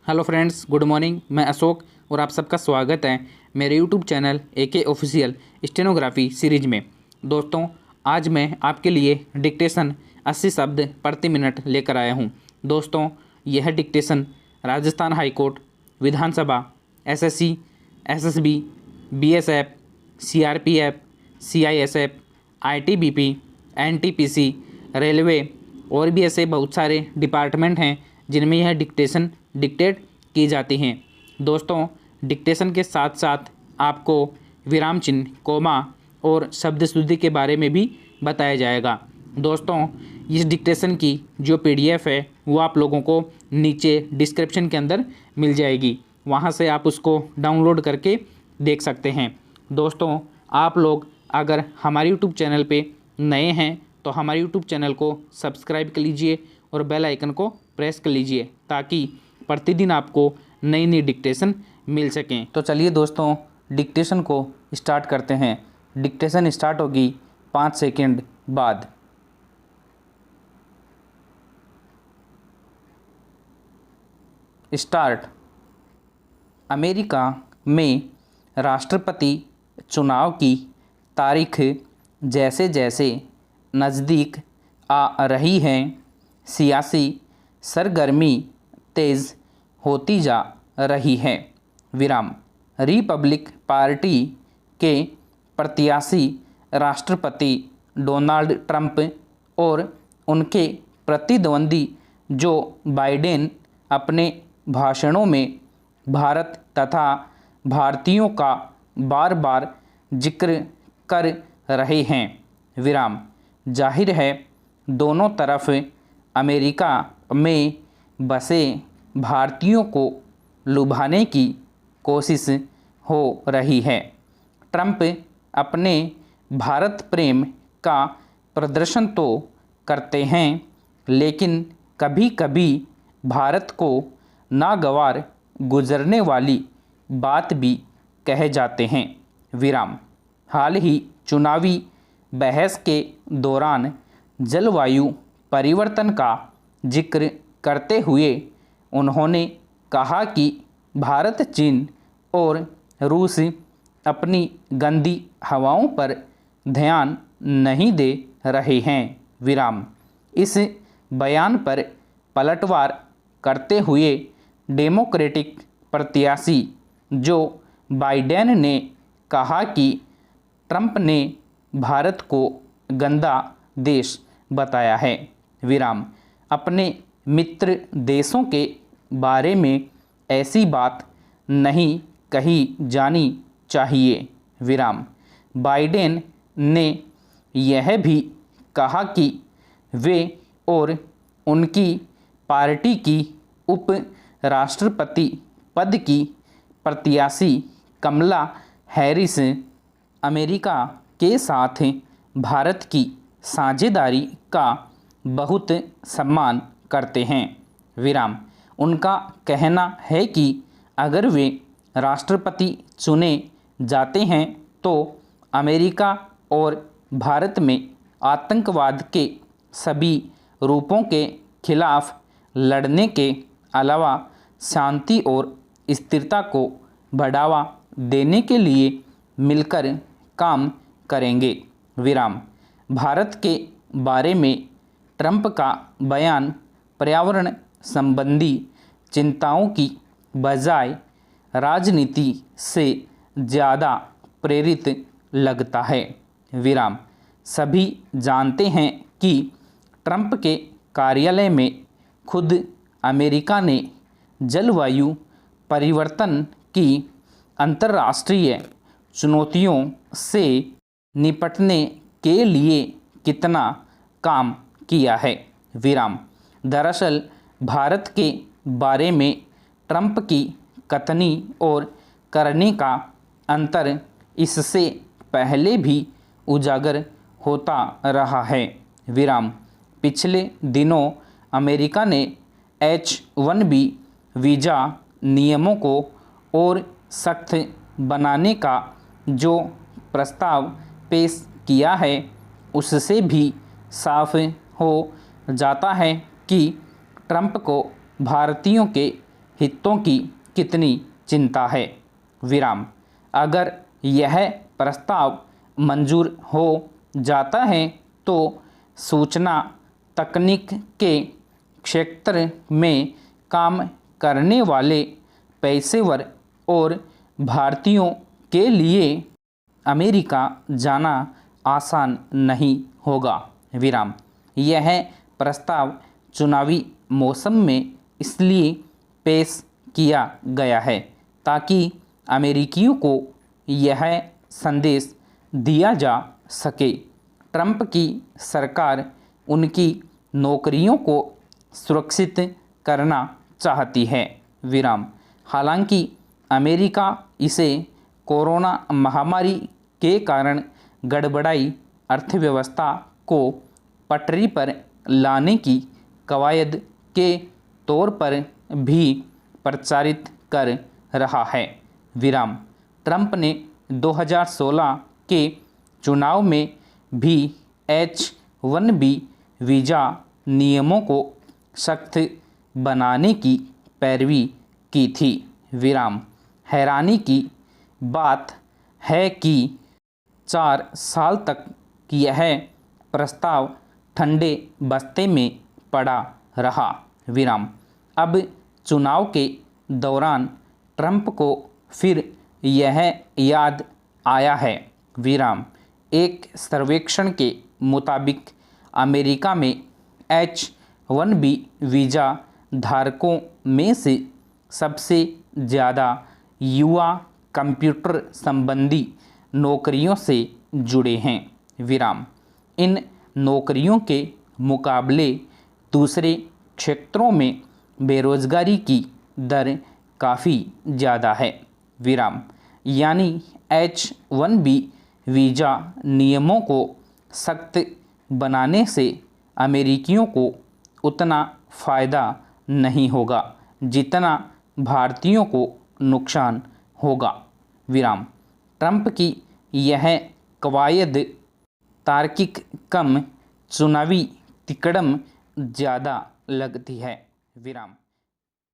Hello friends, good morning. मैं अशोक और आप सबका स्वागत है मेरे YouTube channel AK official stenography series में। दोस्तों, आज मैं आपके लिए डिक्टेशन 80 शब्द प्रति मिनट लेकर आया हूं। दोस्तों, यह डिक्टेशन राजस्थान हाई कोर्ट, विधानसभा, SSC, SSB, BSF, CRPF, CISF, ITBP, NTPC, railway और भी ऐसे बहुत सारे डिपार्टमेंट हैं जिनमें यह डिक्टेशन डिक्टेट की जाती हैं। दोस्तों, डिक्टेशन के साथ साथ आपको विराम चिन्ह, कोमा और शब्द शुद्धि के बारे में भी बताया जाएगा। दोस्तों, इस डिक्टेशन की जो पीडीएफ है वो आप लोगों को नीचे डिस्क्रिप्शन के अंदर मिल जाएगी, वहां से आप उसको डाउनलोड करके देख सकते हैं। दोस्तों, आप लोग अगर हमारे यूट्यूब चैनल पे नए हैं तो हमारे यूट्यूब चैनल को सब्सक्राइब कर लीजिए और बेल आइकन को प्रेस कर लीजिए ताकि प्रतिदिन आपको नई नई डिक्टेशन मिल सकें। तो चलिए दोस्तों, डिक्टेशन को स्टार्ट करते हैं। डिक्टेशन स्टार्ट होगी 5 सेकंड बाद। स्टार्ट। अमेरिका में राष्ट्रपति चुनाव की तारीख जैसे जैसे नज़दीक आ रही है, सियासी सरगर्मी तेज़ होती जा रही है। विराम। रिपब्लिक पार्टी के प्रत्याशी राष्ट्रपति डोनाल्ड ट्रंप और उनके प्रतिद्वंदी जो बाइडेन अपने भाषणों में भारत तथा भारतीयों का बार बार जिक्र कर रहे हैं। विराम। जाहिर है दोनों तरफ अमेरिका में बसे भारतीयों को लुभाने की कोशिश हो रही है। ट्रंप अपने भारत प्रेम का प्रदर्शन तो करते हैं, लेकिन कभी कभी भारत को नागवार गुजरने वाली बात भी कह जाते हैं। विराम। हाल ही चुनावी बहस के दौरान जलवायु परिवर्तन का जिक्र करते हुए उन्होंने कहा कि भारत, चीन और रूस अपनी गंदी हवाओं पर ध्यान नहीं दे रहे हैं। विराम। इस बयान पर पलटवार करते हुए डेमोक्रेटिक प्रत्याशी जो बाइडेन ने कहा कि ट्रंप ने भारत को गंदा देश बताया है। विराम। अपने मित्र देशों के बारे में ऐसी बात नहीं कही जानी चाहिए। विराम। बाइडेन ने यह भी कहा कि वे और उनकी पार्टी की उप राष्ट्रपति पद की प्रत्याशी कमला हैरिस अमेरिका के साथ भारत की साझेदारी का बहुत सम्मान करते हैं। विराम। उनका कहना है कि अगर वे राष्ट्रपति चुने जाते हैं तो अमेरिका और भारत में आतंकवाद के सभी रूपों के खिलाफ लड़ने के अलावा शांति और स्थिरता को बढ़ावा देने के लिए मिलकर काम करेंगे। विराम। भारत के बारे में ट्रंप का बयान पर्यावरण संबंधी चिंताओं की बजाय राजनीति से ज़्यादा प्रेरित लगता है। विराम। सभी जानते हैं कि ट्रंप के कार्यालय में खुद अमेरिका ने जलवायु परिवर्तन की अंतर्राष्ट्रीय चुनौतियों से निपटने के लिए कितना काम किया है। विराम। दरअसल भारत के बारे में ट्रंप की कथनी और करने का अंतर इससे पहले भी उजागर होता रहा है। विराम। पिछले दिनों अमेरिका ने H-1B वीज़ा नियमों को और सख्त बनाने का जो प्रस्ताव पेश किया है उससे भी साफ हो जाता है कि ट्रंप को भारतीयों के हितों की कितनी चिंता है। विराम। अगर यह प्रस्ताव मंजूर हो जाता है तो सूचना तकनीक के क्षेत्र में काम करने वाले पेशेवर और भारतीयों के लिए अमेरिका जाना आसान नहीं होगा। विराम। यह प्रस्ताव चुनावी मौसम में इसलिए पेश किया गया है ताकि अमेरिकियों को यह संदेश दिया जा सके ट्रंप की सरकार उनकी नौकरियों को सुरक्षित करना चाहती है। विराम। हालांकि अमेरिका इसे कोरोना महामारी के कारण गड़बड़ाई अर्थव्यवस्था को पटरी पर लाने की कवायद के तौर पर भी प्रचारित कर रहा है। विराम। ट्रंप ने 2016 के चुनाव में भी H-1B वीज़ा नियमों को सख्त बनाने की पैरवी की थी। विराम। हैरानी की बात है कि 4 साल तक यह प्रस्ताव ठंडे बस्ते में पड़ा रहा। विराम। अब चुनाव के दौरान ट्रंप को फिर यह याद आया है। विराम। एक सर्वेक्षण के मुताबिक अमेरिका में H-1B वीज़ा धारकों में से सबसे ज़्यादा युवा कंप्यूटर संबंधी नौकरियों से जुड़े हैं। विराम। इन नौकरियों के मुकाबले दूसरे क्षेत्रों में बेरोजगारी की दर काफ़ी ज़्यादा है। विराम। यानी H-1B वीज़ा नियमों को सख्त बनाने से अमेरिकियों को उतना फ़ायदा नहीं होगा जितना भारतीयों को नुकसान होगा। विराम। ट्रंप की यह कवायद तार्किक कम, चुनावी तिकड़म ज़्यादा लगती है। विराम।